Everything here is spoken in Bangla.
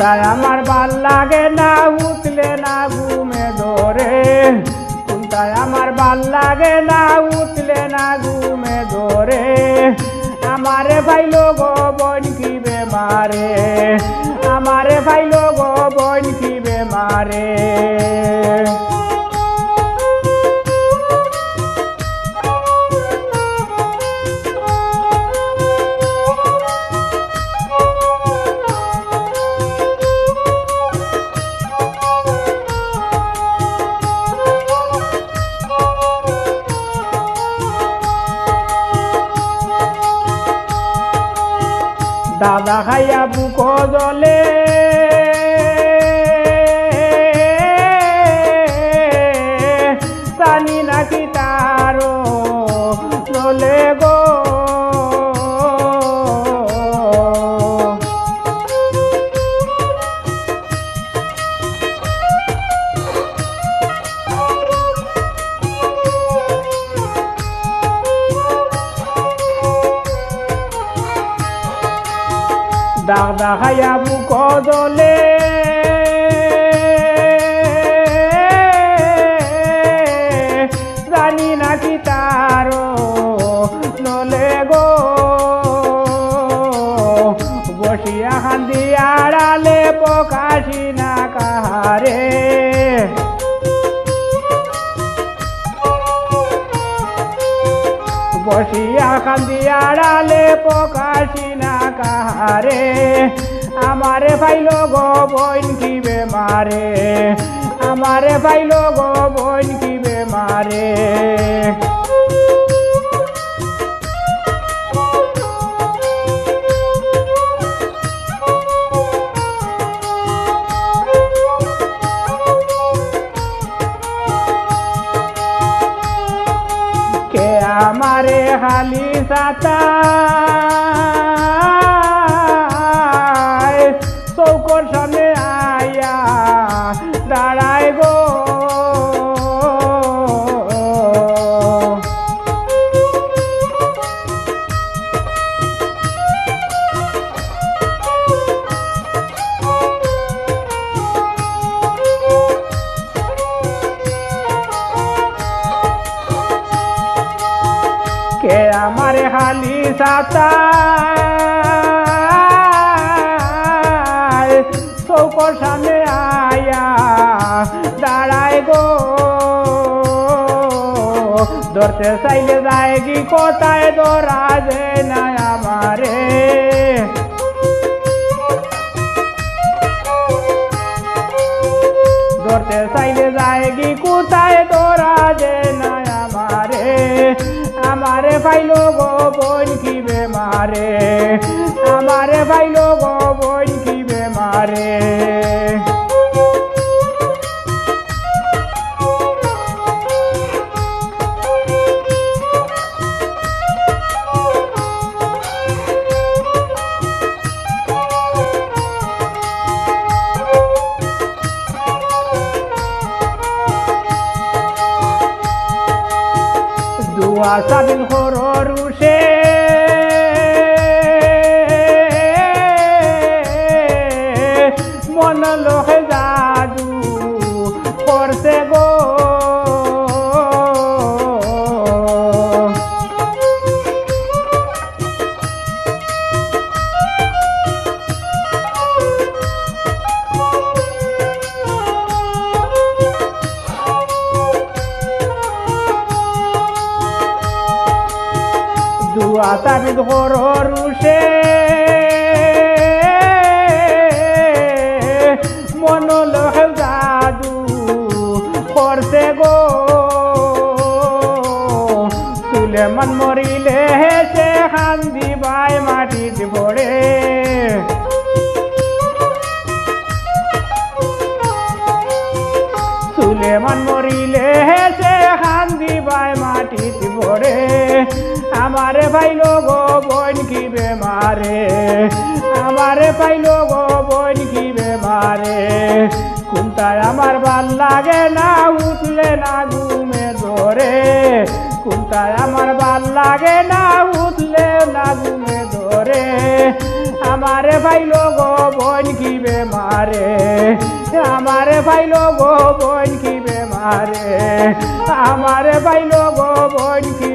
কোনটায় আমার ভাল লাগে না উঠলে না ঘুমে ধরে কোনটায় আমার ভাল লাগে না উঠলে না ঘুমে ধরে আমারে ভাইলো গো বোন কি বেমারে আমারে ভাইলো গো বোন কি বেমারে দাদা খাইয়া বুক জলে জানি নাকি তারো জলে গো দাদা খাইয়া বুক জলে জানি নাকি তারো নলে গো বসিয়া খান্দি আড়ালে পকাশি না কাহারে বসিয়া খান্দি আড়ালে পকাশি না কাহারে আমারে ভাইলো গো বোন কি বেমারে আমারে ভাইলো গো বোন কি বেমারে কে আমারে খালি সাতা চৌকর সামনে আয়া দাঁড়ায় গো কে আমারে খালি সাতা চৌকর সামনে আয়া দাঁড়ায় গো ধরতে চাইলে যায় কি কোথায় ধরা যে না আমারে ধরতে চাইলে যায় কি কোথায় ধরা যে না আমারে আমারে ভাইলো গো বোন কি বেমারে আমারে ভাইলো গো বোন কি বেমারে দুয়া সাবিল খররুষে মন লোহে জাদু করছে গো দুয়া সাবিল খররুষে মন লোহে জাদু করছে গো সুলেমান মরিলে হেসে খান্দি বাই মাটিতে পড়ে সুলেমান মরিলে হেসে খান্দি বাই মাটিতে পড়ে আমারে ভাইলো গো বোন কি বেমারে আমারে ভাইলো গো বোন কি বেমারে কোনটায় আমার ভাল লাগে না উঠলে না ঘুমে ধরে কোনটায় আমার ভাল লাগে না উঠলে না ঘুমে ধরে আমারে পাইলো গো বোন কি বেমারে আমারে পাইলো গো বোন কি বেমারে আমারে পাইলো গো বোন কি